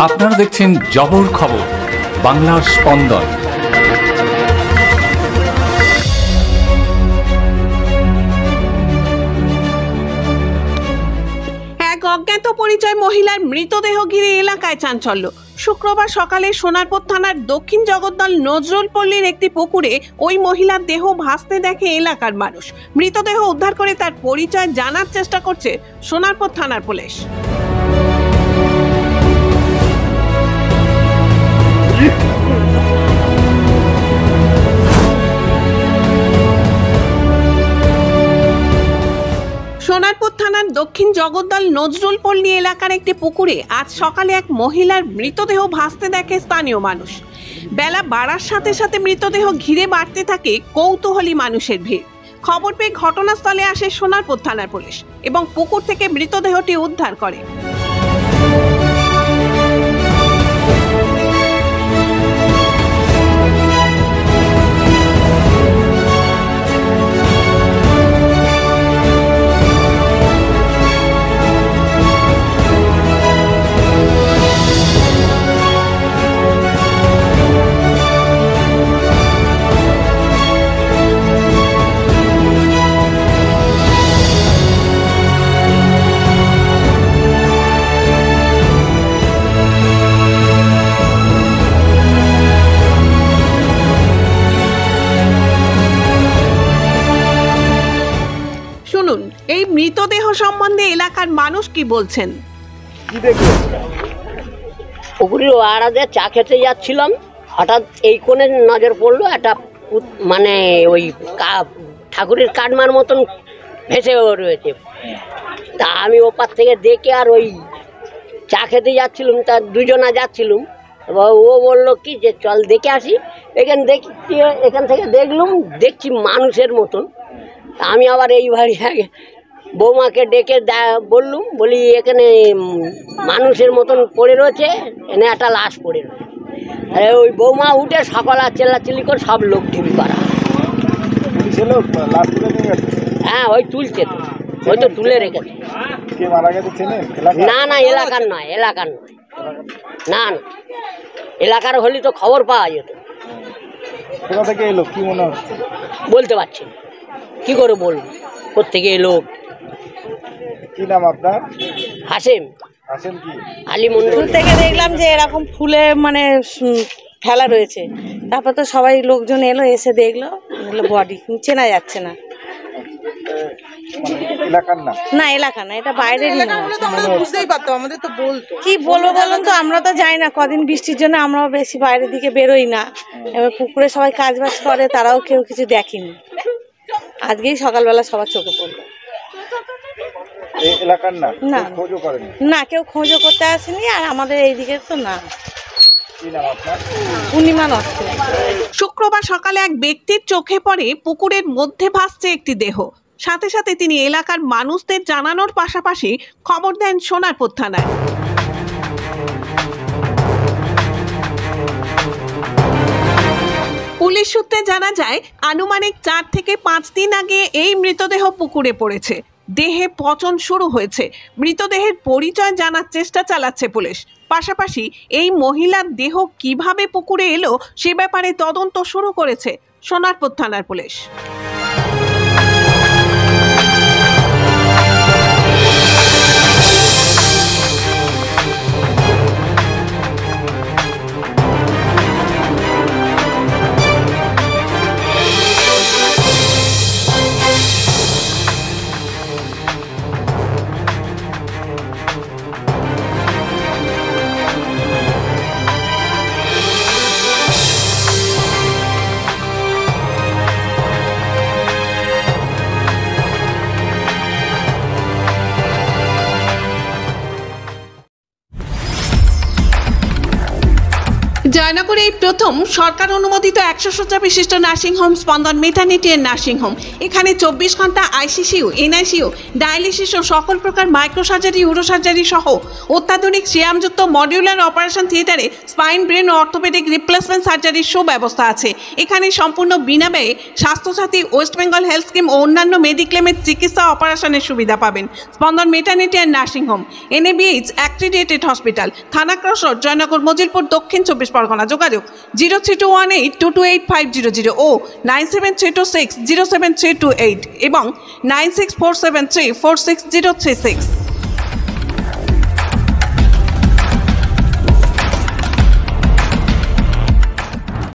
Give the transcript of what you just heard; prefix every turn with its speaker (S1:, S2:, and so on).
S1: আপনারা দেখছেন জবর খবর, বাংলার স্পন্দন।
S2: এক অজ্ঞাত পরিচয় মহিলার মৃতদেহ ঘিরে এলাকায় চাঞ্চল্য। শুক্রবার সকালে সোনারপুর থানার দক্ষিণ জগদ্দল নজরুল পল্লীর একটি পুকুরে ওই মহিলার দেহ ভাসতে দেখে এলাকার মানুষ। মৃতদেহ উদ্ধার করে তার পরিচয় জানার চেষ্টা করছে সোনারপুর থানার পুলিশ। সোনারপুর থানার দক্ষিণ জগদ্দল নজরুল পল্লী এলাকার একটি পুকুরে আজ সকালে এক মহিলার মৃতদেহ ভাসতে দেখে স্থানীয় মানুষ। বেলা বাড়ার সাথে সাথে মৃতদেহ ঘিরে বাড়তে থাকে কৌতূহলী মানুষের ভিড়। খবর পেয়ে ঘটনাস্থলে আসে সোনারপুর থানার পুলিশ এবং পুকুর থেকে মৃতদেহটি উদ্ধার করে। শুনুন এই মৃতদেহ সম্বন্ধে এলাকার মানুষ কি বলছেন।
S3: পুকুরের আড়াতে চা খেতে যাচ্ছিলাম, হঠাৎ এই কোণে নজর পড়লো একটা মানে ওই ঠাকুরের কাটমার মতন ভেসে রয়েছে। তা আমি ওপার থেকে দেখে আর ওই চা খেতে যাচ্ছিলাম, তা দুজনা যাচ্ছিলাম। এবার ও বললো কি যে চল দেখে আসি। এখান থেকে দেখছি মানুষের মতন। আমি আবার এই বাড়ি আগে বৌমাকে ডেকে বলি এখানে মানুষের মতন পড়ে রয়েছে, এনে একটা লাশ পড়ে রয়েছে। ওই বৌমা উঠে সকল আর চেল্লাচিল্লি করে সব লোক ঢিবি পাড়া। হ্যাঁ ওই তুলছে তো, ওই তো তুলে রেখেছে। না না এলাকার নয় না না এলাকার হলে তো খবর পাওয়া যেত। বলতে পারছি না, কি করে বলবো কোত্থেকে এলো।
S4: কি নাম আপনার?
S3: হাসেম
S4: কি
S3: আলী মন্ডল।
S5: থেকে দেখলাম যে এরকম ফুলে মানে ফেলা রয়েছে। তারপর তো সবাই লোকজন এলো, এসে দেখলো বডি চেনা যাচ্ছে না।
S4: এলাকার না
S5: এলাকা না, এটা বাইরেরই না।
S6: বুঝতেই পারতো, আমাদের তো বলতো।
S5: কি বলবো বলুন তো, আমরা তো যাই না, কদিন বৃষ্টির জন্য আমরাও বেশি বাইরের দিকে বেরোই না। এবার পুকুরে সবাই কাজ বাজ করে, তারাও কেউ কিছু দেখেনি। আজকেই সকালবেলা সবার চোখে পড়লো।
S4: এলাকার না
S5: না কেউ খোঁজও করতে আসেনি, আর আমাদের এইদিকে তো না।
S2: শুক্রবার সকালে এক ব্যক্তির চোখে পড়ে পুকুরের মধ্যে ভাসছে একটি দেহ। সাথে সাথে তিনি এলাকার মানুষদের জানানোর পাশাপাশি খবর দেন সোনারপুর থানায়। পুলিশ সূত্রে জানা যায় আনুমানিক 4 থেকে 5 দিন আগে এই মৃতদেহ পুকুরে পড়েছে। দেহে পচন শুরু হয়েছে। মৃতদেহের পরিচয় জানার চেষ্টা চালাচ্ছে পুলিশ। পাশাপাশি এই মহিলার দেহ কিভাবে পুকুরে এলো সে ব্যাপারে তদন্ত শুরু করেছে সোনারপুর থানার পুলিশ। জয়নগরে এই প্রথম সরকার অনুমোদিত 100 শয্যা বিশিষ্ট নার্সিংহোম স্পন্দন মেটার্নিটি এন্ড নার্সিংহোম। এখানে 24 ঘন্টা আইসিসিউ, এনআইসিউ, ডায়ালিসিস ও সকল প্রকার মাইক্রোসার্জারি, ইউরোসার্জারি সহ অত্যাধুনিক সিয়ামযুক্ত মডিউলার অপারেশন থিয়েটারে স্পাইন, ব্রেন ও অর্থোপেডিক রিপ্লেসমেন্ট সার্জারির সুব্যবস্থা আছে। এখানে সম্পূর্ণ বিনা ব্যয়ে Swasthya Sathi, West Bengal health scheme ও অন্যান্য মেডিক্লেমের চিকিৎসা অপারেশনের সুবিধা পাবেন। Spandan maternity and nursing home, NABH accredited hospital, Thana cross road, Joynagar, Majilpur, Dakshin 24 Pargana. যোগাযোগ 0321822850 ও 9732607328 এবং 9647346036।